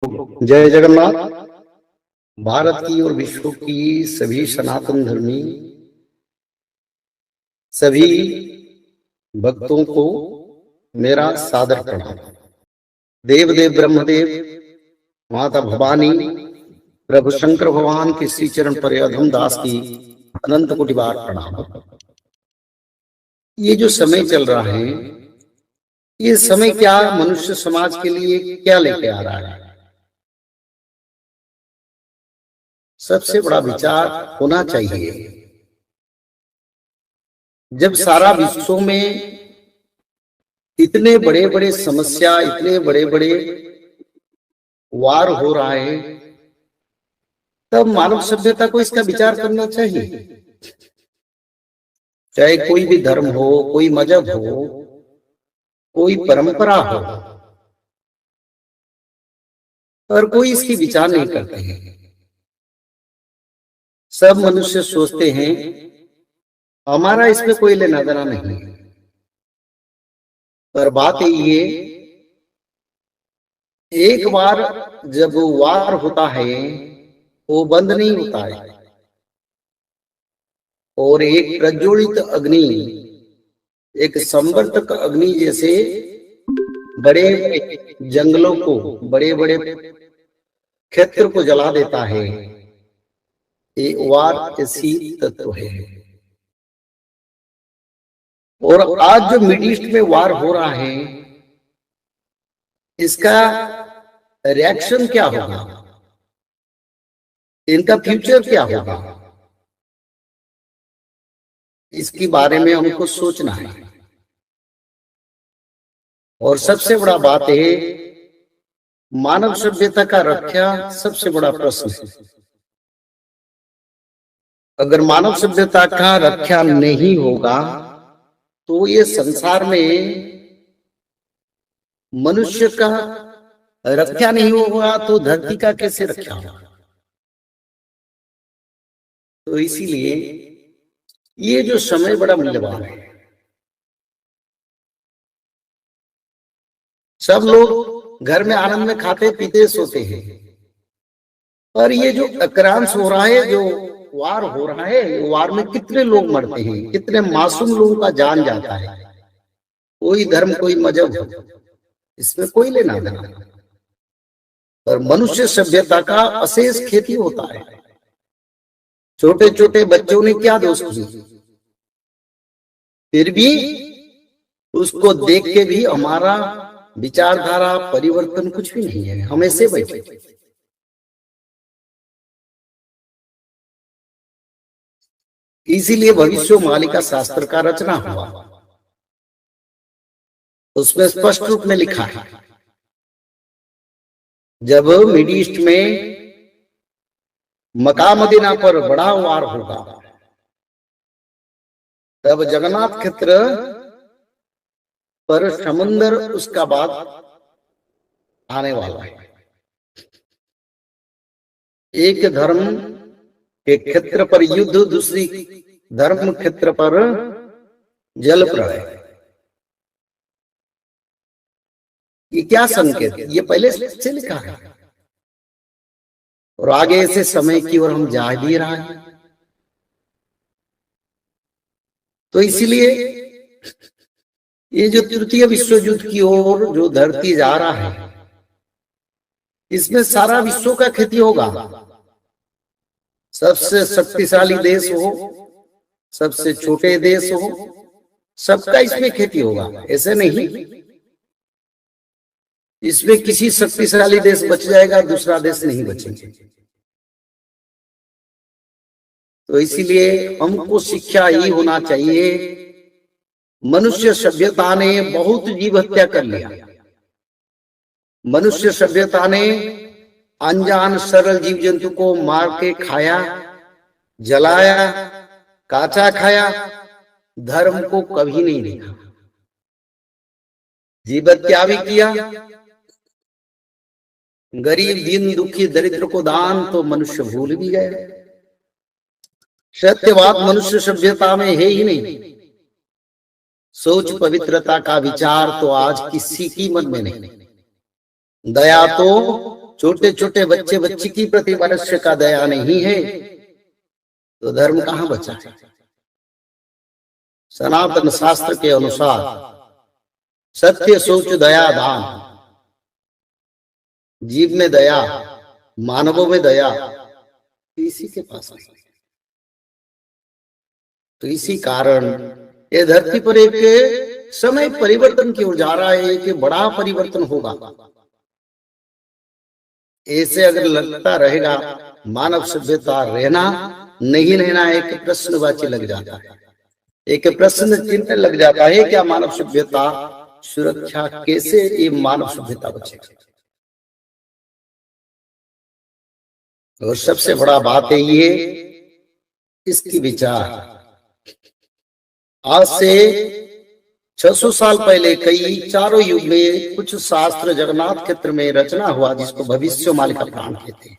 जय जगन्नाथ। भारत की और विश्व की सभी सनातन धर्मी सभी भक्तों को मेरा सादर प्रणाम। देव देव ब्रह्मदेव, माता भवानी, प्रभु शंकर भगवान के श्री चरण पर अधम दास की अनंत कोटि बार प्रणाम। ये जो समय चल रहा है, ये समय क्या मनुष्य समाज के लिए क्या लेके आ रहा है? सबसे बड़ा विचार होना चाहिए। जब सारा विश्व में इतने बड़े बड़े समस्या, इतने बड़े बड़े वार हो रहा है, तब मानव सभ्यता को इसका विचार करना चाहिए। चाहे कोई भी धर्म हो, कोई मजहब हो, कोई परंपरा हो, और कोई इसकी विचार नहीं करते हैं। सब मनुष्य सोचते हैं हमारा इसमें कोई लेना देना नहीं है। पर बात ये, एक बार जब वार होता है वो बंद नहीं होता है, और एक प्रज्वलित अग्नि, एक संवर्तक अग्नि जैसे बड़े जंगलों को, बड़े बड़े क्षेत्र को जला देता है। ये वार ऐसी तत्व है। और आज जो मिडिल ईस्ट में वार हो रहा है, इसका रिएक्शन क्या होगा, इनका फ्यूचर क्या होगा, इसके बारे में हमको सोचना है। और सबसे बड़ा बात है, मानव सभ्यता का रक्षा सबसे बड़ा प्रश्न है। अगर मानव सभ्यता का रक्षा नहीं होगा तो ये संसार में मनुष्य का रक्षा नहीं होगा तो धरती का कैसे रक्षा होगा? तो इसीलिए ये जो समय बड़ा मूल्यवान है। सब लोग घर में आनंद में खाते पीते सोते हैं, पर ये जो आक्रांश हो रहा है, जो वार हो रहा है, वार में कितने लोग मरते हैं, कितने मासूम लोगों का जान जाता है। कोई धर्म, कोई मजहब, इसमें कोई लेना देना, पर मनुष्य सभ्यता का अशेष खेती होता है। छोटे छोटे बच्चों ने क्या दोष किए, फिर भी उसको देख के भी हमारा विचारधारा परिवर्तन कुछ भी नहीं है, हम ऐसे बैठे। इसीलिए भविष्य मालिका शास्त्र का रचना हुआ। उसमें स्पष्ट रूप में लिखा है, जब मिडिल ईस्ट में मक्का मदीना पर बड़ा वार होगा, तब जगन्नाथ क्षेत्र पर समुद्र उसका बाद आने वाला है। एक धर्म के क्षेत्र पर युद्ध, दूसरी धर्म क्षेत्र पर जल प्रलय। ये क्या संकेत? ये पहले से लिखा है, और आगे ऐसे समय की ओर हम जा भी रहे हैं। तो इसीलिए ये जो तृतीय विश्व युद्ध की ओर जो धरती जा रहा है, इसमें सारा विश्व का क्षति होगा। सबसे शक्तिशाली देश हो, सबसे छोटे देश हो, सबका इसमें क्षति होगा। ऐसे नहीं इसमें किसी शक्तिशाली देश बच जाएगा, दूसरा देश नहीं बचेगा। तो इसीलिए हमको शिक्षा ही होना चाहिए। मनुष्य सभ्यता ने बहुत जीव हत्या कर लिया। मनुष्य सभ्यता ने अनजान सरल जीव जंतु को मार के खाया, जलाया, काचा खाया, धर्म को कभी नहीं देखा। जीव हत्या भी किया, गरीब, दीन, दुखी, दरिद्र को दान तो मनुष्य भूल भी गए। सत्यवाद मनुष्य सभ्यता में है ही नहीं। सोच पवित्रता का विचार तो आज किसी की मन में नहीं। दया तो छोटे छोटे बच्चे बच्ची की प्रति मनुष्य का दया नहीं है तो धर्म कहां बचा है। सनातन शास्त्र के अनुसार सत्य सोच दया दान, जीव में दया, मानवों में दया इसी के पास नहीं। तो इसी कारण ये धरती पर एक समय परिवर्तन की ओर जा रहा है कि बड़ा परिवर्तन होगा। ऐसे अगर लगता रहेगा मानव सभ्यता रहना नहीं रहना एक प्रश्नवाची लग जाता है, एक प्रश्न चिन्ह लग जाता है। क्या मानव सभ्यता सुरक्षा, कैसे ये मानव सभ्यता बचेगा। और सबसे बड़ा बात है ये इसकी विचार। आज से 600 साल पहले कई चारों युग में कुछ शास्त्र जगन्नाथ क्षेत्र में रचना हुआ जिसको भविष्यवाणी का पुराण कहते हैं।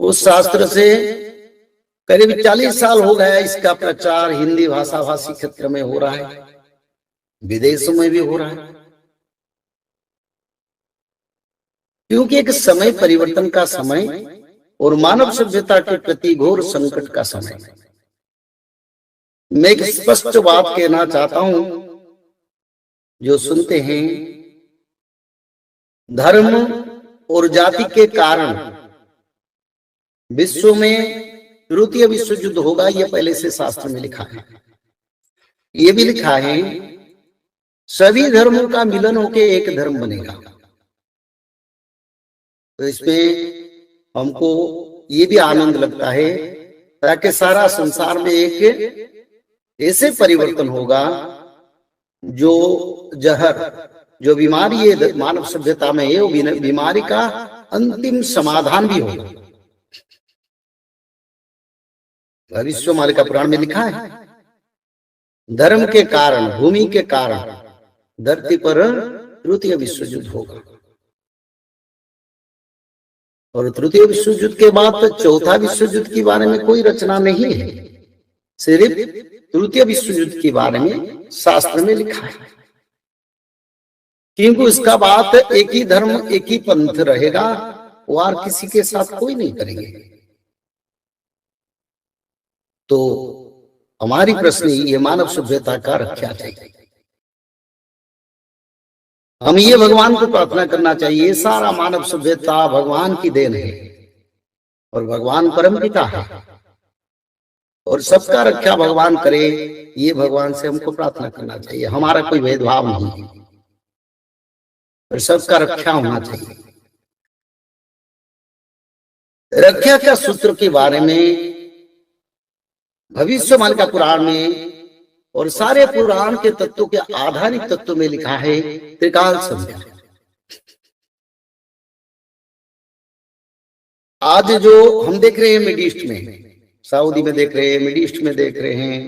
उस शास्त्र से करीब 40 साल हो गया इसका प्रचार हिंदी भाषा भाषी क्षेत्र में हो रहा है, विदेशों में भी हो रहा है। क्योंकि एक समय परिवर्तन का समय और मानव सभ्यता के प्रति घोर संकट का समय। मैं एक स्पष्ट बात कहना चाहता हूं, जो सुनते हैं धर्म और जाति के कारण विश्व में तृतीय विश्व युद्ध होगा, यह पहले से शास्त्र में लिखा है। यह भी लिखा है सभी धर्मों का मिलन होके एक धर्म बनेगा। तो इसमें हमको ये भी आनंद लगता है ताकि सारा संसार में एक ऐसे परिवर्तन होगा जो जहर, जो बीमारी है मानव सभ्यता में है, वो बीमारी का अंतिम समाधान भी होगा। भविष्यवाणी का पुराण में लिखा है धर्म के कारण, भूमि के कारण धरती पर तृतीय विश्व युद्ध होगा। और तृतीय विश्व युद्ध के बाद तो चौथा विश्व युद्ध के बारे में कोई रचना नहीं है, सिर्फ तृतीय विश्व युद्ध के बारे में शास्त्र में लिखा है। क्योंकि उसका बात एक ही धर्म एक ही पंथ रहेगा, वार किसी के साथ कोई नहीं करेंगे। तो हमारी प्रश्न ये मानव सभ्यता का रक्षा चाहिए। हम ये भगवान को प्रार्थना करना चाहिए, सारा मानव सभ्यता भगवान की देन है और भगवान परम पिता है और सबका रक्षा भगवान करे, ये भगवान से हमको प्रार्थना करना चाहिए। हमारा कोई भेदभाव नहीं है और सबका रक्षा होना चाहिए। रक्षा का सूत्र के बारे में भविष्यवाणी का पुराण में और सारे पुराण के तत्वों के आधारित तत्व में लिखा है त्रिकाल संध्या। आज जो हम देख रहे हैं मिडिल ईस्ट में, सऊदी में देख रहे हैं, मिडिल ईस्ट में देख रहे हैं,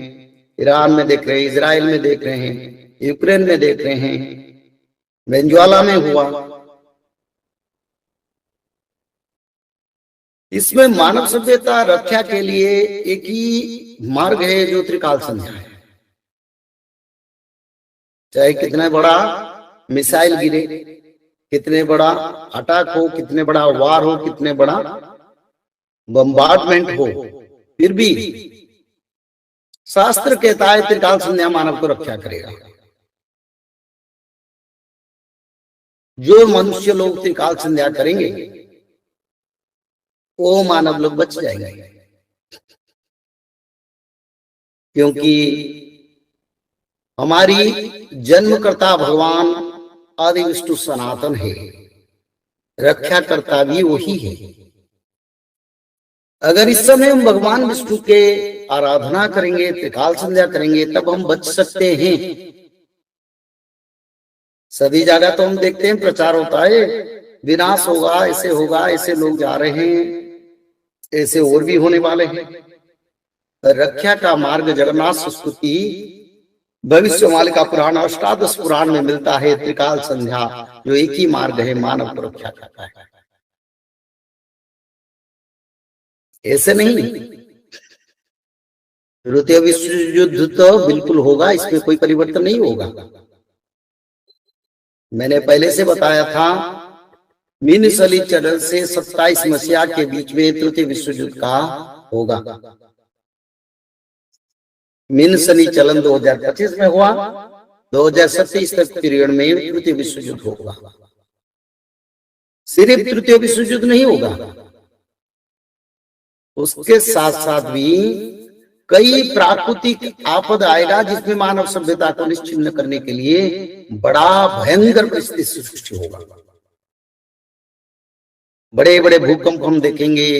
ईरान में देख रहे हैं, इजराइल में देख रहे हैं, यूक्रेन में देख रहे हैं, वेनेजुएला में हुआ, इसमें मानव सभ्यता रक्षा के लिए एक ही मार्ग है जो त्रिकाल संध्या है। चाहे कितना बड़ा मिसाइल गिरे, कितने बड़ा अटैक हो, कितने बड़ा वार हो, कितने बड़ा बम्बार्डमेंट हो, फिर भी शास्त्र कहता है त्रिकाल संध्या मानव को रक्षा करेगा। जो मनुष्य लोग त्रिकाल संध्या करेंगे वो मानव लोग बच जाएंगे, क्योंकि हमारी जन्मकर्ता भगवान आदि विष्णु सनातन है, रक्षा करता भी वही है। अगर इस समय हम भगवान विष्णु के आराधना करेंगे, त्रिकाल संध्या करेंगे, तब हम बच सकते हैं। सभी जगह तो हम देखते हैं प्रचार होता है विनाश होगा, ऐसे होगा, ऐसे लोग जा रहे हैं, ऐसे और भी होने वाले हैं। रक्षा का मार्ग जगन्नाथ संस्कृति भविष्यवाणी का पुराण अष्टादश पुराण में मिलता है। त्रिकाल संध्या जो एक ही मार्ग है, मानव को रक्षा करता है। ऐसे नहीं, तृतीय विश्व युद्ध तो बिल्कुल होगा, इसमें कोई परिवर्तन नहीं होगा। मैंने पहले से बताया था मीन सली चरण से 27 मसीहा के बीच में तृतीय विश्व युद्ध का होगा। मीन सनी चलन 2025 में हुआ, 2027 तक पीरियड में तृतीय विश्व युद्ध होगा। सिर्फ तृतीय विश्व युद्ध नहीं होगा, उसके साथ साथ भी कई प्राकृतिक आपद आएगा जिसमें मानव सभ्यता को निश्चिन्न करने के लिए बड़ा भयंकर परिस्थिति सृष्टि होगा। बड़े बड़े भूकंप हम देखेंगे,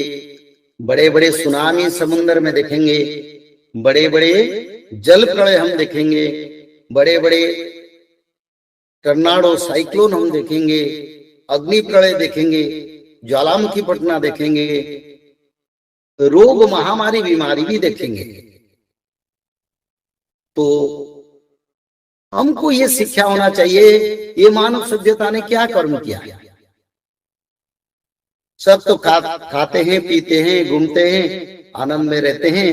बड़े बड़े सुनामी समुद्र में देखेंगे, बड़े बड़े जल प्रलय हम देखेंगे, बड़े बड़े टर्नाडो साइक्लोन हम देखेंगे, अग्नि प्रलय देखेंगे, ज्वालामुखी फटना देखेंगे, रोग महामारी बीमारी भी देखेंगे। तो हमको ये शिक्षा होना चाहिए, ये मानव सभ्यता ने क्या कर्म किया। सब तो खाते हैं, पीते हैं, घूमते हैं, आनंद में रहते हैं।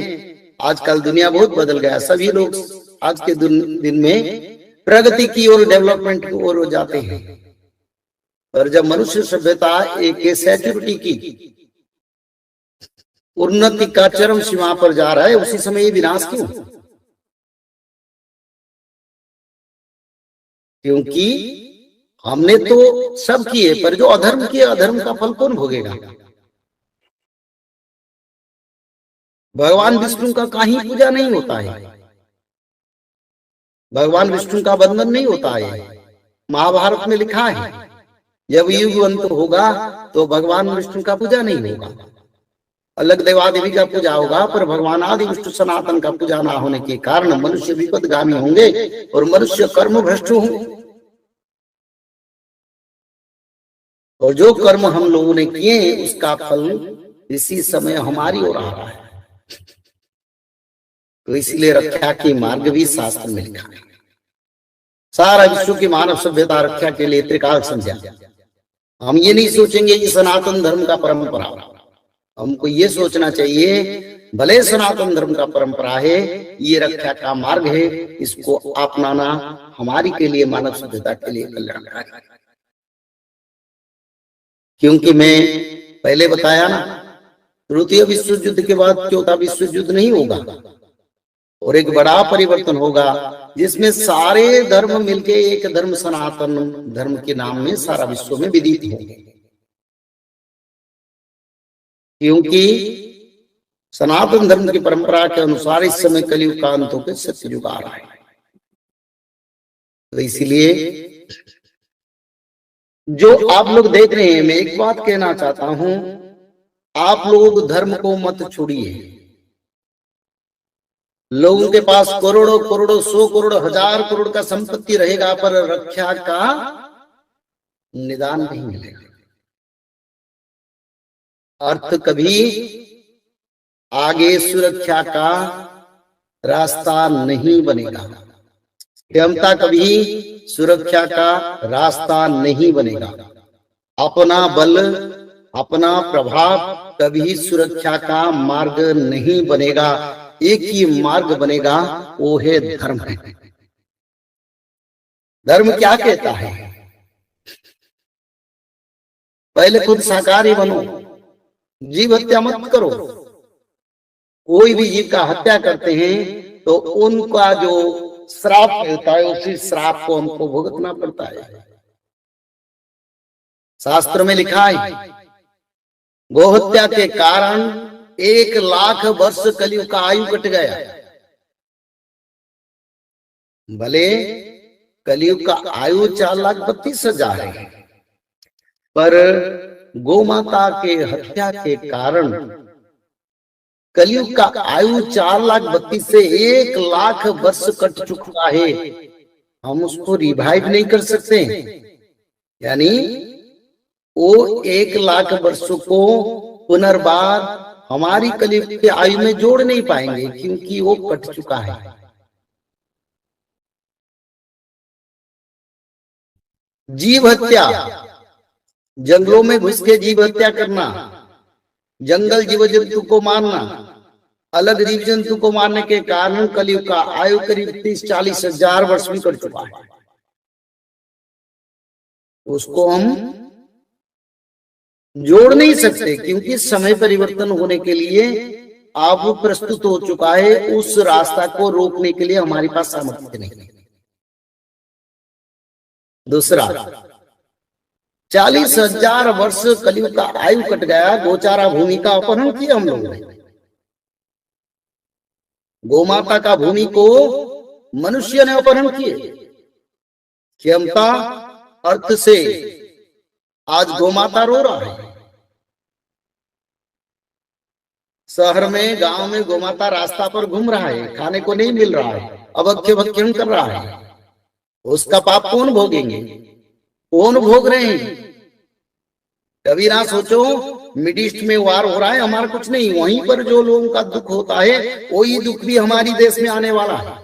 आजकल दुनिया बहुत बदल गया, सभी लोग आज के दिन में प्रगति की ओर, डेवलपमेंट की ओर जाते हैं। और जब मनुष्य सभ्यता एक सेक्यूरिटी की उन्नति का चरम सीमा पर जा रहा है, उसी समय ये विनाश क्यों? क्योंकि हमने तो सब किए, पर जो अधर्म किए, अधर्म का फल कौन भोगेगा? भगवान विष्णु का कहीं पूजा नहीं होता है, भगवान विष्णु का बंधन नहीं होता है। महाभारत में लिखा है जब युग अंत होगा तो भगवान विष्णु का पूजा नहीं होगा, अलग देवादेवी का पूजा होगा, पर भगवान आदि विष्णु सनातन का पूजा ना होने के कारण मनुष्य विपदगामी होंगे और मनुष्य कर्म भ्रष्ट होंगे। और जो कर्म हम लोगों ने किए उसका फल इसी समय हमारी ओर आ रहा है। तो इसलिए रक्षा की मार्ग भी शास्त्र में लिखा है। सारा विश्व की मानव सभ्यता रक्षा के लिए त्रिकाल संध्या। हम ये नहीं सोचेंगे कि सनातन धर्म का परंपरा, हमको ये सोचना चाहिए भले सनातन धर्म का परंपरा है, ये रक्षा का मार्ग है, इसको अपनाना हमारी के लिए, मानव सभ्यता के लिए कल्याणकारी है। क्योंकि मैं पहले बताया ना, तृतीय विश्व युद्ध के बाद चौथा विश्व युद्ध नहीं होगा और एक बड़ा परिवर्तन होगा जिसमें सारे धर्म मिलके एक धर्म, सनातन धर्म के नाम में सारा विश्व में विदित होंगे। क्योंकि सनातन धर्म की परंपरा के अनुसार इस समय कलयुग का अंत होकर सत्ययुग आ रहा है। तो इसलिए जो आप लोग देख रहे हैं, मैं एक बात कहना चाहता हूं, आप लोग धर्म को मत छोड़िए। लोगों के पास करोड़ों करोड़ों, 100 करोड़, 1000 करोड़ का संपत्ति रहेगा, पर रक्षा का निदान नहीं मिलेगा। अर्थ कभी आगे सुरक्षा का रास्ता नहीं बनेगा, क्षमता कभी सुरक्षा का रास्ता नहीं बनेगा, अपना बल, अपना प्रभाव कभी सुरक्षा का मार्ग नहीं बनेगा। एक ही मार्ग बनेगा, वो है धर्म है। धर्म क्या कहता है? पहले खुद शाकाहारी बनो, जीव हत्या मत करो। कोई भी जीव का हत्या करते हैं तो उनका जो श्राप मिलता है, उसी श्राप को हमको भुगतना पड़ता है। शास्त्र में लिखा है गोहत्या के कारण 1,00,000 वर्ष कलयुग का आयु कट गया। भले कलयुग का आयु 4,32,000 है, पर गोमाता के हत्या के कारण कलयुग का आयु 4,32,000 से 1,00,000 वर्ष कट चुका है। हम उसको रिवाइव नहीं कर सकते, यानी वो 1,00,000 वर्षों को पुनर्बार हमारी कलयुग के आयु में जोड़ नहीं पाएंगे, क्योंकि वो कट चुका है। जीव हत्या, जंगलों में घुस के जीव हत्या करना, जंगल जीव जंतु को मारना, अलग जीव जंतु को मारने के कारण कलयुग का आयु करीब 30-40 हजार वर्ष भी कट चुका है। उसको हम जोड़ नहीं सकते, क्योंकि समय परिवर्तन होने के लिए अब प्रस्तुत हो चुका है। उस रास्ता को रोकने के लिए हमारे पास सामर्थ्य नहीं है। दूसरा, 40,000 वर्ष कलयुग का आयु कट गया, गोचारा भूमि का अपहरण किया हम लोगों ने। गोमाता का भूमि को मनुष्य ने अपहरण किए। क्षमता अर्थ से आज गोमाता रो रहा है। शहर में, गांव में गोमाता रास्ता पर घूम रहा है, खाने को नहीं मिल रहा है, अभक्ष्य भक्षण कर रहा है। उसका पाप कौन भोगेंगे? कौन भोग रहे हैं? कभी ना सोचो मिड ईस्ट में वार हो रहा है, हमारा कुछ नहीं। वहीं पर जो लोगों का दुख होता है, वही दुख भी हमारी देश में आने वाला है।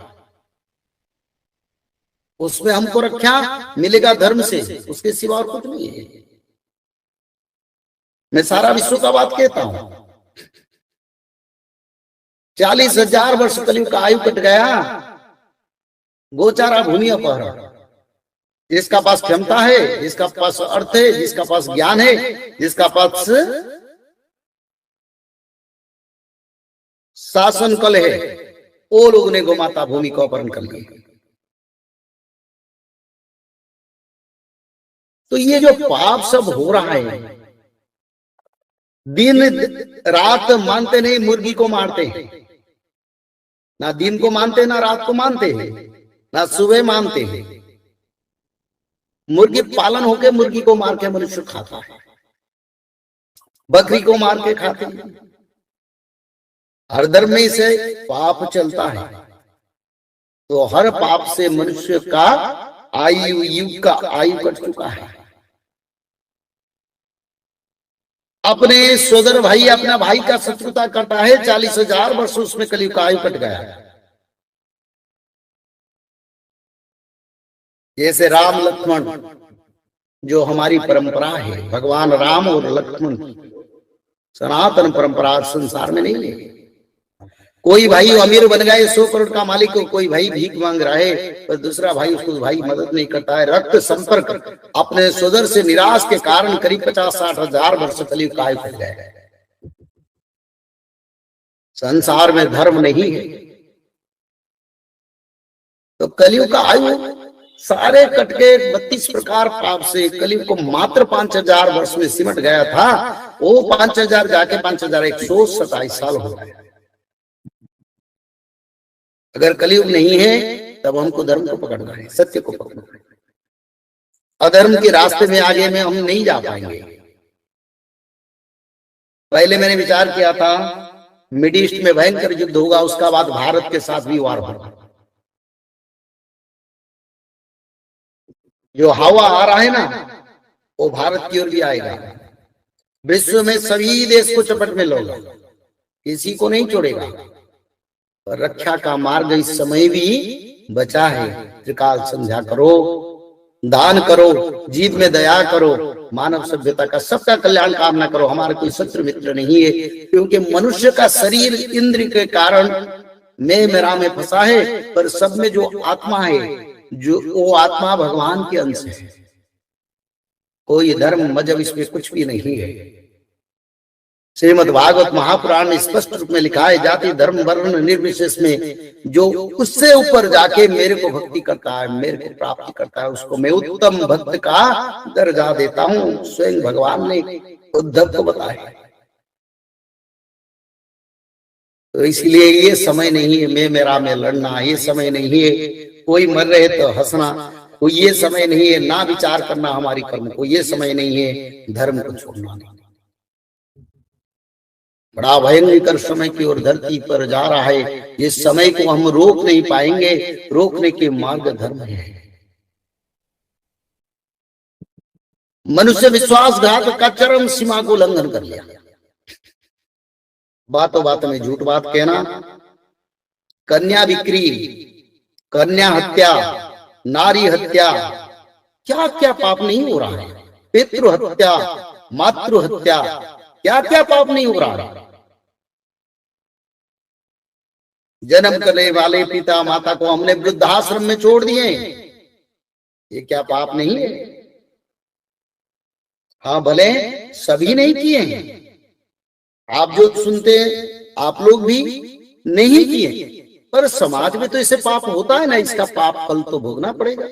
उसमें हमको रक्षा मिलेगा धर्म से, उसके सिवा और कुछ नहीं है। मैं सारा विश्व का बात कहता हूं। 40,000 वर्ष कलयुग का आयु कट गया, गोचारा भूमि अपहरण। जिसका पास क्षमता है, जिसका पास अर्थ है, जिसका पास ज्ञान है, जिसका पास शासन कल है, वो लोग ने गोमाता भूमि को अपहरण कर लिया। तो ये जो पाप सब हो रहा है, दिन रात मानते नहीं, मुर्गी को मारते हैं। ना दिन को मानते, ना रात को मानते हैं, ना सुबह मानते हैं। मुर्गी पालन होके मुर्गी को मार के मनुष्य खाता है, बकरी को मार के खाते हैं। हर धर्म में से पाप चलता है। तो हर पाप से मनुष्य का आयु, युग का आयु कट चुका है। अपने सोदर भाई, अपना भाई का शत्रुता करता है। 40,000 वर्ष उसमें कलयुग का आयु कट गया। जैसे राम लक्ष्मण, जो हमारी परंपरा है, भगवान राम और लक्ष्मण सनातन परंपरा संसार में नहीं है। कोई भाई अमीर बन गए, 100 करोड़ का मालिक हो, कोई भाई भीख मांग रहा है, पर दूसरा भाई उसको भाई मदद नहीं करता है। रक्त संपर्क अपने सोदर से निराश के कारण करीब 50-60 हजार वर्ष कलयुग का आयु कट गए। संसार में धर्म नहीं है, तो कलयुग का आयु सारे कट के 32 प्रकार पाप से कलयुग को मात्र 5,000 वर्ष में सिमट गया था। वो 5,000 जाके 5,127 साल हो गए। अगर कलयुग नहीं है, तब हमको धर्म को पकड़ना है, सत्य को पकड़ना है। अधर्म के रास्ते में आगे में हम नहीं जा पाएंगे। पहले मैंने विचार किया था मिड ईस्ट में भयंकर युद्ध होगा, उसका बाद भारत के साथ भी वार होगा। जो हवा आ रहा है ना, वो भारत की ओर भी आएगा। विश्व में सभी देश को चपेट में लोगा, किसी को नहीं छोड़ेगा। रक्षा का मार्ग इस समय भी बचा है। त्रिकाल संध्या करो, दान करो, जीव में दया करो, मानव सभ्यता का सबका कल्याण कामना करो। हमारा कोई शत्रु मित्र नहीं है, क्योंकि मनुष्य का शरीर इंद्र के कारण मैं मेरा में फंसा है, पर सब में जो आत्मा है, जो वो आत्मा भगवान के अंश है। कोई धर्म मजहब इसमें कुछ भी नहीं है। श्रीमद् भागवत महापुराण में स्पष्ट रूप में लिखा है, जाति धर्म वर्ण निर्विशेष में जो उससे ऊपर जाके मेरे को भक्ति करता है, मेरे को प्राप्ति करता है, उसको मैं उत्तम भक्त का दर्जा देता हूं। स्वयं भगवान ने उद्धव को बताया। तो इसलिए ये समय नहीं है मैं मेरा में लड़ना, ये समय नहीं है कोई मर रहे तो हंसना, तो ये समय नहीं है ना विचार करना हमारी कर्म को, ये समय नहीं है धर्म को छोड़ना। बड़ा भयंकर समय की ओर धरती पर जा रहा है। इस समय को हम रोक नहीं पाएंगे। रोकने के मार्ग धर्म है। मनुष्य विश्वासघात का चरम सीमा को उल्लंघन कर लिया। बातों बात में झूठ बात कहना, कन्या बिक्री, कन्या हत्या, नारी हत्या, क्या क्या पाप नहीं हो रहा है। पितृ हत्या, मातृ हत्या, क्या क्या पाप नहीं हो रहा है। जन्म करने वाले पिता माता को हमने वृद्धाश्रम में छोड़ दिए, ये क्या पाप नहीं है। हाँ, भले सभी नहीं किए हैं, आप जो सुनते हैं आप लोग भी नहीं किए, पर समाज में तो इसे पाप होता है ना, इसका पाप फल तो भोगना पड़ेगा।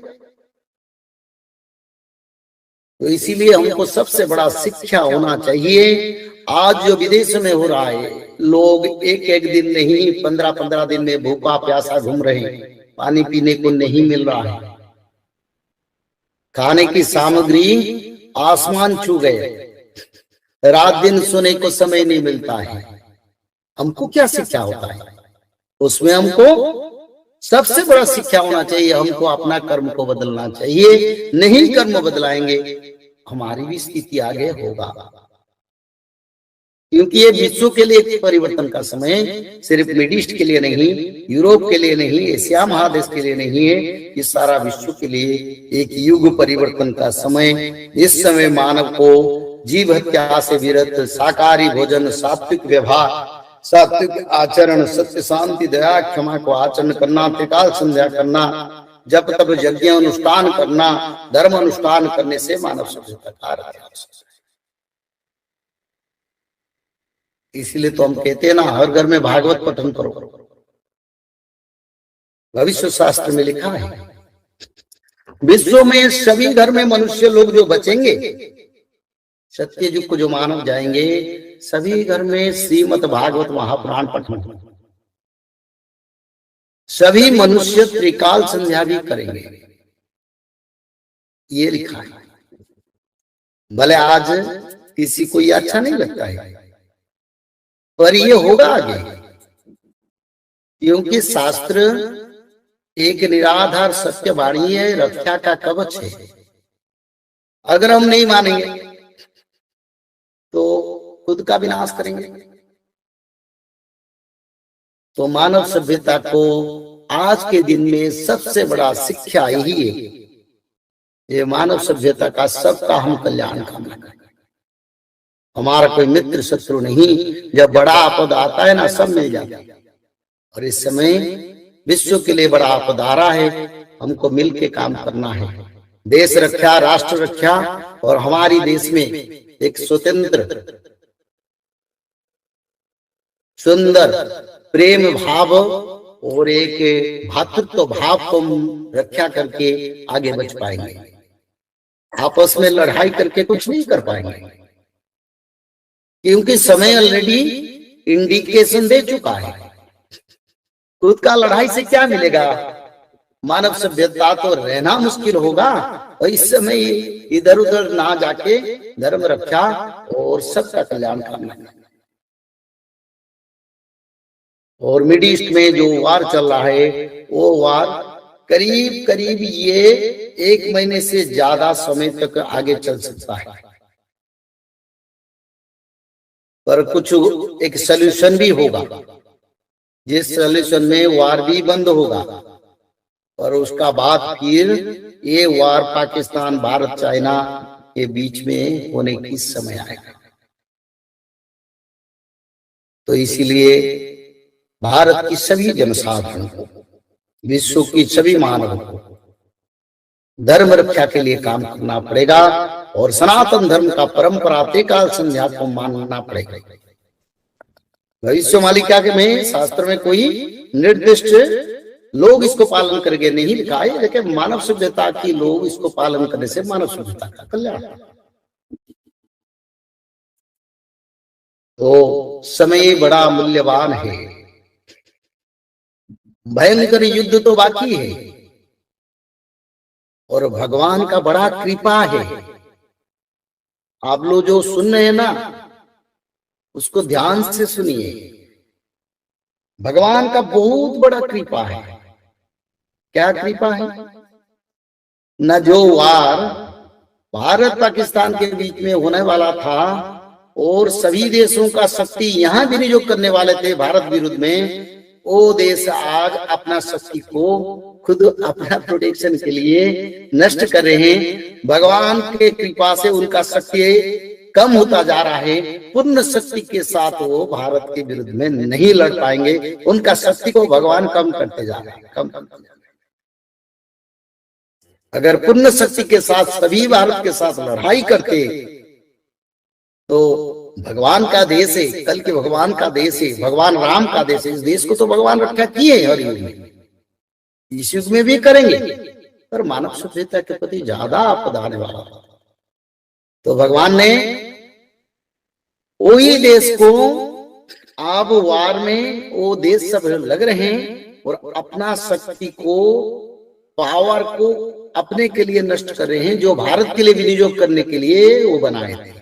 तो इसीलिए हमको सबसे बड़ा शिक्षा होना चाहिए। आज जो विदेश में हो रहा है, लोग एक एक दिन नहीं 15-15 दिन में भूखा प्यासा घूम रहे हैं, पानी पीने को नहीं मिल रहा है, खाने की सामग्री आसमान छू गए, रात दिन सोने को समय नहीं मिलता है। हमको क्या शिक्षा होता है उसमें? हमको सबसे बड़ा शिक्षा होना चाहिए, हमको अपना कर्म को बदलना चाहिए। नहीं कर्म बदलाएंगे हमारी भी स्थिति आगे होगा, क्योंकि ये विश्व के लिए एक परिवर्तन का समय, सिर्फ मिडिल ईस्ट के लिए नहीं, यूरोप के लिए नहीं, एशिया महादेश के लिए नहीं है, ये सारा विश्व के लिए एक युग परिवर्तन का समय। इस समय मानव को जीव हत्या से विरत, शाकाहारी भोजन, सात्विक व्यवहार, सात्विक आचरण, सत्य, शांति, दया, क्षमा को आचरण करना, त्रिकाल संध्या करना, जब तब यज्ञ अनुष्ठान करना, धर्म अनुष्ठान करने से मानव सभ्यता का रक्षा। इसलिए तो हम कहते हैं ना, हर घर में भागवत पठन करो। भविष्य शास्त्र में लिखा है, विश्व में सभी घर में मनुष्य लोग जो बचेंगे, सत्य युग को जो मानव जाएंगे, सभी घर में श्रीमद् भागवत महापुराण पठन, सभी मनुष्य त्रिकाल संध्या भी करेंगे, ये लिखा है। भले आज किसी को ये अच्छा नहीं लगता है, पर ये होगा आगे, क्योंकि शास्त्र एक निराधार सत्य वाणी है, रक्षा का कवच है। अगर हम नहीं मानेंगे तो खुद का विनाश करेंगे। तो मानव सभ्यता को आज के दिन में सबसे बड़ा शिक्षा यही है, ये मानव सभ्यता का सबका हम कल्याण करना है। हमारा कोई मित्र शत्रु नहीं, जब बड़ा आपद आता है ना, सब मिल जाता है। और इस समय विश्व के लिए बड़ा आपद आ रहा है, हमको मिलके काम करना है। देश रक्षा, राष्ट्र रक्षा, और हमारी देश में एक स्वतंत्र, सुंदर प्रेम भाव और एक भातृत्व भाव को रक्षा करके आगे बढ़ पाएंगे। आपस में लड़ाई करके कुछ नहीं कर पाएंगे, क्योंकि समय ऑलरेडी इंडिकेशन दे चुका है। खुद का लड़ाई से क्या मिलेगा? मानव सभ्यता तो रहना मुश्किल होगा। और इस समय इधर उधर ना जाके धर्म रक्षा और सबका कल्याण करना। और मिडिल ईस्ट में जो वार चल रहा है, वो वार करीब करीब ये 1 महीने से ज्यादा समय तक आगे चल सकता है। पर कुछ एक सॉल्यूशन भी होगा, जिस सॉल्यूशन में वार भी बंद होगा। और उसका बाद फिर ये वार पाकिस्तान, भारत, चाइना के बीच में होने की समय आएगा। तो इसीलिए भारत की सभी जनसाधारण को, विश्व की सभी मानव को धर्म रक्षा के लिए काम करना पड़ेगा, और सनातन धर्म का परंपरा त्रिकाल संध्या को मानना पड़ेगा। भविष्य मालिका के में शास्त्र में कोई निर्दिष्ट लोग इसको पालन करेंगे नहीं लिखा है, लेकिन मानव सभ्यता की लोग इसको पालन करने से मानव सभ्यता का कल्याण। तो समय बड़ा मूल्यवान है, भयंकर युद्ध तो बाकी है, और भगवान का बड़ा कृपा है। आप लोग जो सुन रहे हैं ना, उसको ध्यान से सुनिए। भगवान का बहुत बड़ा कृपा है। क्या कृपा है? न जो वार भारत पाकिस्तान के बीच में होने वाला था, और सभी देशों का शक्ति यहां विनियोग करने वाले थे भारत विरुद्ध में, वो देश आज अपना शक्ति को खुद अपना प्रोटेक्शन के लिए नष्ट कर रहे हैं। भगवान के कृपा से उनका शक्ति कम होता जा रहा है। पूर्ण शक्ति के साथ वो भारत के विरुद्ध में नहीं लड़ पाएंगे। उनका शक्ति को भगवान कम करते जा रहे हैं, कम करते जा रहे हैं। अगर पूर्ण शक्ति के साथ सभी भारत के साथ लड़ाई करते, तो भगवान का देश है, कल के भगवान का देश है, भगवान राम का देश है। इस देश को तो भगवान रक्षा किए हर युग में, इस युग में भी करेंगे, पर मानव सभ्यता के प्रति ज्यादा आपदा आने वाला। तो भगवान ने वही देश को अब वार में वो देश सब लग रहे हैं और अपना शक्ति को, पावर को अपने के लिए नष्ट कर रहे हैं, जो भारत के लिए विनियोग करने के लिए वो बनाए थे।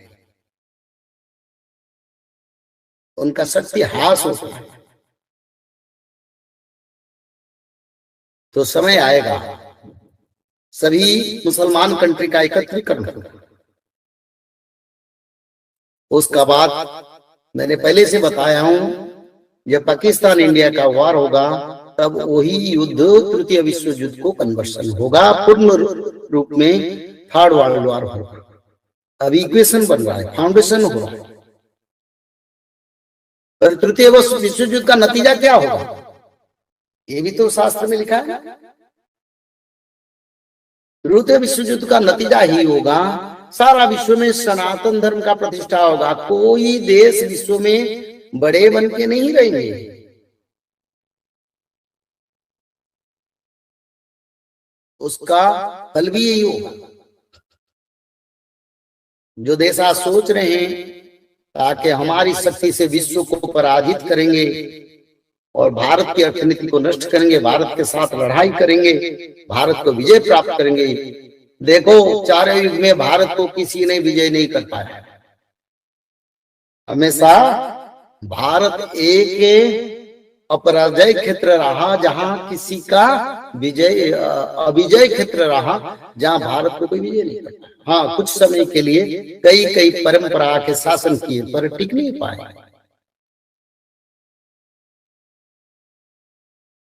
उनका शक्ति हास होता है। तो समय आएगा सभी मुसलमान कंट्री का एकत्रीकरण होगा। उसका बाद मैंने पहले से बताया हूं, जब पाकिस्तान इंडिया का वार होगा तब वही युद्ध तृतीय विश्व युद्ध को कन्वर्सन होगा, पूर्ण रूप में थर्ड वर्ल्ड वॉर होगा। अभी इक्वेशन बन रहा है, फाउंडेशन हो रहा है। पर तृतीय विश्व युद्ध का नतीजा क्या होगा ये भी तो शास्त्र में लिखा है। तृतीय विश्व युद्ध का नतीजा ही होगा सारा विश्व में सनातन धर्म का प्रतिष्ठा होगा। कोई देश विश्व में बड़े बन के नहीं रहेंगे। उसका फल भी यही होगा। जो देश आज सोच रहे हैं ताकि हमारी शक्ति से विश्व को पराजित करेंगे और भारत की अर्थनीति को नष्ट करेंगे, भारत के साथ लड़ाई करेंगे, भारत को विजय प्राप्त करेंगे। देखो चारों युग में भारत को किसी ने विजय नहीं कर पाया। हमेशा भारत एक अपराजय क्षेत्र रहा, जहां किसी का विजय अविजय क्षेत्र रहा, जहां भारत को कोई विजय नहीं कर पाया। हाँ, कुछ समय के लिए कई परंपरा के शासन किए पर टिक नहीं पाए।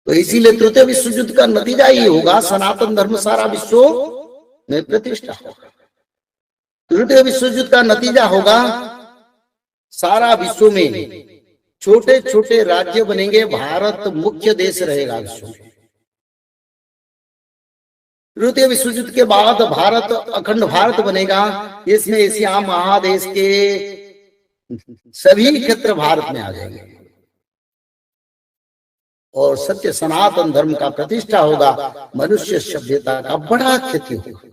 तो इसीलिए तृतीय विश्व युद्ध का नतीजा ही होगा सनातन धर्म सारा विश्व में प्रतिष्ठा होगा। तृतीय विश्व युद्ध का नतीजा होगा सारा विश्व में छोटे छोटे राज्य बनेंगे, भारत मुख्य देश रहेगा विश्व में। तृतीय विश्व युद्ध के बाद भारत अखंड भारत बनेगा, इसमें एशिया महादेश के सभी क्षेत्र भारत में आ जाएंगे और सत्य सनातन धर्म का प्रतिष्ठा होगा। मनुष्य सभ्यता का बड़ा क्षति होगा।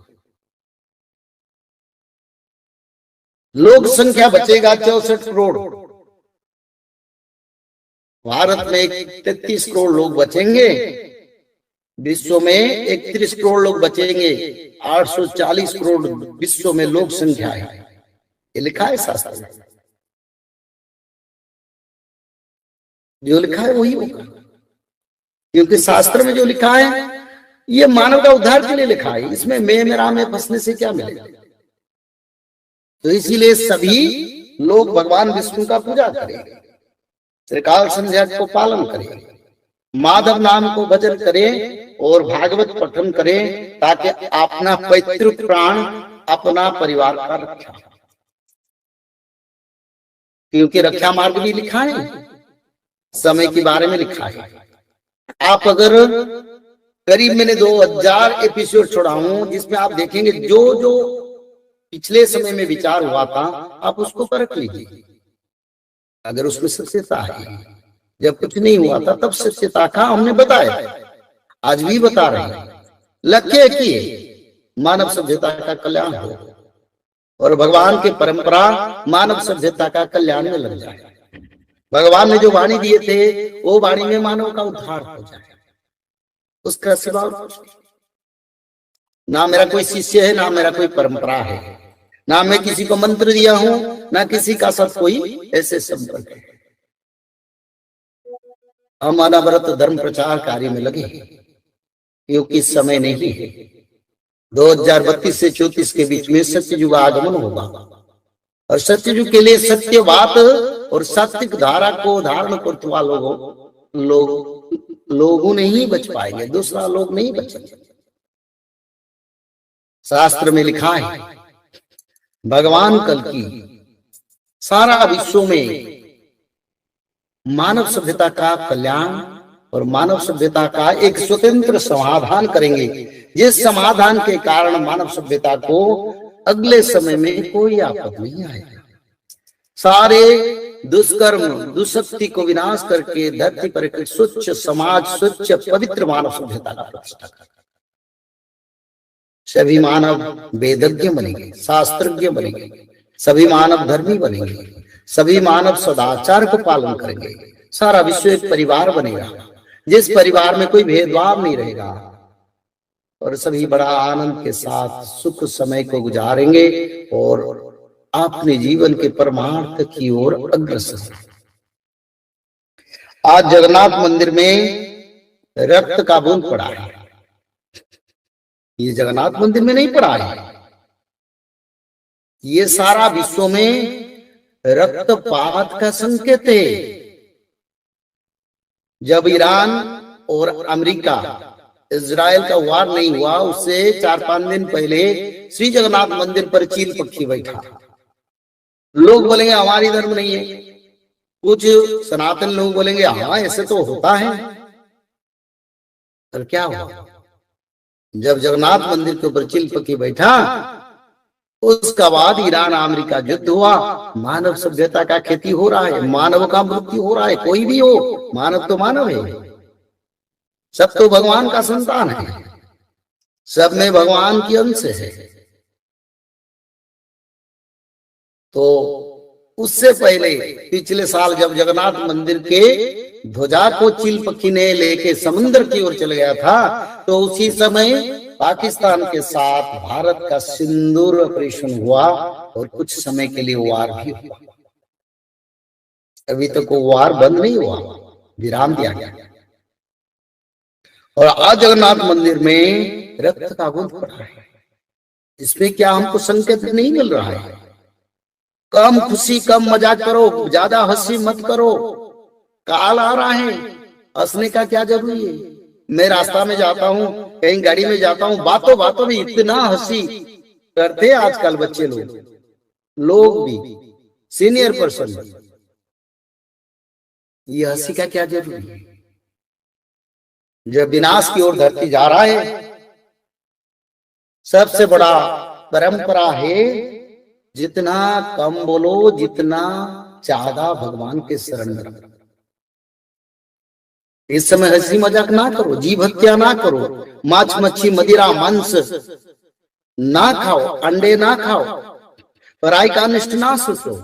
लोक संख्या बचेगा 64 करोड़। भारत में 33 करोड़ लोग बचेंगे, विश्व में 31 करोड़ लोग बचेंगे। 840 करोड़ विश्व में लोक संख्या है, ये लिखा है शास्त्र में। जो लिखा है वही होगा, क्योंकि शास्त्र में जो लिखा है ये मानव का उद्धार के लिए लिखा है। इसमें मैं मेरा में फंसने से क्या मिलेगा। तो इसीलिए सभी लोग भगवान विष्णु का पूजा करें, त्रिकाल संध्या को पालन करें, माधव नाम को भजन करें और भागवत पठन करें, ताकि अपना पैतृक प्राण, अपना परिवार का रक्षा। क्योंकि रक्षा मार्ग भी लिखा है, समय के बारे में लिखा है। आप अगर करीब मैंने 2000 एपिसोड छोड़ा हूं, जिसमें आप देखेंगे जो जो पिछले समय में विचार हुआ था, आप उसको परख लीजिए। अगर उसमें सत्यता है, जब कुछ नहीं हुआ था तब सत्यता का हमने बताया, आज भी बता रहे हैं। लक्ष्य किए मानव सभ्यता का कल्याण हो और भगवान की परंपरा मानव सभ्यता का कल्याण में लग जाए। भगवान ने जो वाणी दिए थे वो वाणी में मानव का उद्धार हो जाए। उसका सिवा ना मेरा कोई शिष्य है, ना मेरा कोई परंपरा है, ना मैं किसी को मंत्र दिया हूं, ना किसी का साथ कोई ऐसे संपर्क है। हम अनवरत धर्म प्रचार कार्य में लगे, क्योंकि समय नहीं है। 2032 से 34 के बीच में सत्ययुग आगमन होगा और सत्ययुग के लिए सत्य बात और सात्विक धारा को धारण करते वाले लोगों ने ही बच पाएंगे, दूसरा लोग नहीं बचेंगे। शास्त्र में लिखा है भगवान कल की सारा विश्व में मानव सभ्यता का कल्याण और मानव सभ्यता का एक स्वतंत्र समाधान करेंगे, जिस समाधान के कारण मानव सभ्यता को अगले समय में कोई आपद नहीं आएगा। सारे दुष्कर्म दुशक्ति को विनाश करके धरती पर एक स्वच्छ समाज, स्वच्छ पवित्र मानव सभ्यता का प्रतिष्ठा कर सभी मानव वेदज्ञ बनेंगे, शास्त्रज्ञ बनेंगे, सभी मानव धर्मी बनेंगे, सभी मानव सदाचार को पालन करेंगे, सारा विश्व एक परिवार बनेगा जिस परिवार में कोई भेदभाव नहीं रहेगा और सभी बड़ा आनंद के साथ सुख समय को गुजारेंगे और अपने जीवन के परमार्थ की ओर अग्रसर। आज जगन्नाथ मंदिर में रक्त का बूंद पड़ा है, ये जगन्नाथ मंदिर में नहीं पड़ा है, ये सारा विश्व में रक्तपात का संकेत है। जब ईरान और अमेरिका इजराइल का वार नहीं हुआ, उससे 4-5 दिन पहले श्री जगन्नाथ मंदिर पर चील पक्षी बैठा। लोग बोलेंगे हमारी धर्म नहीं है, कुछ सनातन लोग बोलेंगे हाँ ऐसे तो होता है। और क्या हुआ? जब जगन्नाथ मंदिर के ऊपर चील पक्षी बैठा, उसका बाद ईरान अमेरिका युद्ध हुआ। मानव सभ्यता का खेती हो रहा है, मानव का मृत्यु हो रहा है। कोई भी हो, मानव तो मानव है, सब तो भगवान का संतान है, सब में भगवान की अंश है। तो उससे पहले पिछले साल जब जगन्नाथ मंदिर के ध्वजा को चील पक्षी ने लेके समुद्र की ओर चल गया था, तो उसी समय पाकिस्तान के साथ भारत का सिंदूर ऑपरेशन हुआ और कुछ समय के लिए वार भी हुआ। अभी तक वो वार बंद नहीं हुआ, विराम दिया गया। और आज जगन्नाथ मंदिर में रक्त का बूंद पड़ा है, इसमें क्या हमको संकेत नहीं मिल रहा है? कम खुशी, कम मजाक करो, ज्यादा हंसी मत करो। काल आ रहा है, हंसने का क्या जरूरी है? मैं रास्ता में जाता हूँ, कहीं गाड़ी में जाता हूँ, बातों बातों में इतना हंसी करते हैं आजकल बच्चे लोग भी, सीनियर पर्सन। ये हंसी का क्या जरूरी है? जब विनाश की ओर धरती जा रहा है, सबसे बड़ा परंपरा है जितना कम बोलो, जितना ज्यादा भगवान के शरण में रहो। इस समय हंसी मजाक ना करो, जीव हत्या ना करो, मांस मच्छी मदिरा मांस ना खाओ, अंडे ना खाओ, पराई का अनिष्ट ना सोचो,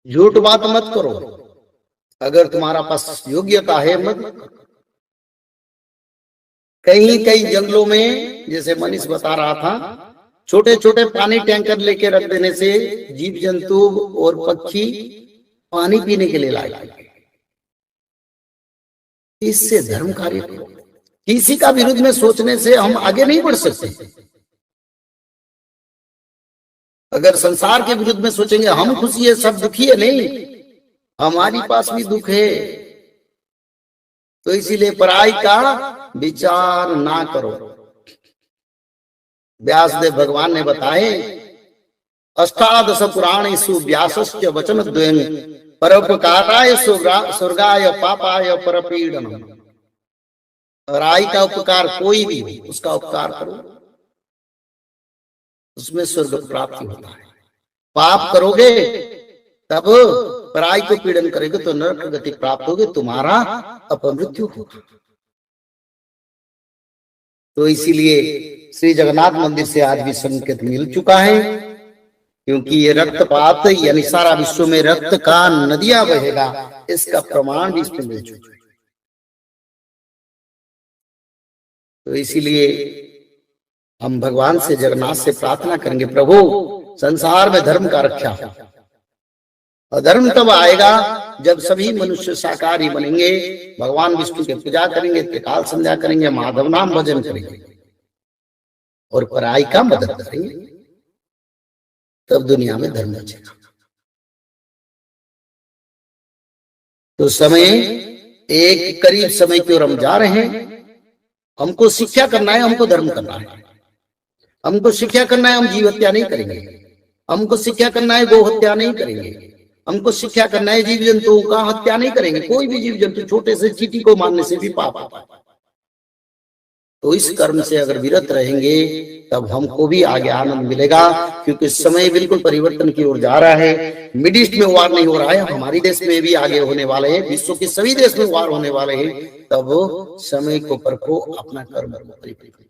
झूठ बात मत करो। अगर तुम्हारा पास योग्यता है मत। कई जंगलों में, जैसे मनीष बता रहा था, छोटे छोटे पानी टैंकर लेके रख देने से जीव जंतु और पक्षी पानी पीने के लिए लाए। इससे धर्म कार्य करो। किसी का विरुद्ध में सोचने से हम आगे नहीं बढ़ सकते। अगर संसार के विरुद्ध में सोचेंगे हम खुशी है सब दुखी है, नहीं, हमारी पास भी दुख है। तो इसीलिए पराई का विचार ना करो। व्यासदेव भगवान ने बताए, अष्टादश पुराणेषु व्यासस्य वचन द्वयं परोपकाराय स्वर्गाय पापाय परपीडनम। पराई का उपकार कोई भी हो, उसका उपकार करो, उसमें स्वर्ग प्राप्ति होता है। पाप करोगे तब पराई को पीड़न करेगे तो नरक गति प्राप्त होगी, तुम्हारा अपमृत्यु होगा। तो इसीलिए श्री जगन्नाथ मंदिर से आज भी संकेत मिल चुका है, क्योंकि ये रक्तपात यानी सारा विश्व में रक्त का नदियां बहेगा, इसका प्रमाण भी इसमें मिल चुका है। तो इसीलिए हम भगवान से, जगन्नाथ से प्रार्थना करेंगे, प्रभु संसार में धर्म का रक्षा हो। अधर्म तब आएगा जब सभी मनुष्य शाकाहारी बनेंगे, भगवान विष्णु की पूजा करेंगे, त्रिकाल संध्या करेंगे, माधव नाम भजन करेंगे और पराई का मदद करेंगे, तब दुनिया में धर्म बचेगा। तो समय एक करीब समय की ओर हम जा रहे हैं। हमको शिक्षा करना है, हमको धर्म करना है। हमको शिक्षा करना है, हम जीव हत्या नहीं करेंगे। हमको शिक्षा करना है, गो हत्या नहीं करेंगे। हमको शिक्षा करना है, जीव जंतुओं का हत्या नहीं करेंगे। कोई भी जीव जंतु, छोटे से चींटी को मारने से भी पाप आता है। तो इस कर्म से अगर विरत रहेंगे तब हमको भी आगे आनंद मिलेगा, क्योंकि समय बिल्कुल परिवर्तन की ओर जा रहा है। मिड ईस्ट में वार नहीं हो रहा है, हमारे देश में भी आगे होने वाले हैं, विश्व के सभी देश में वार होने वाले हैं। तब समय को परखो, अपना कर्म परिपूर्ण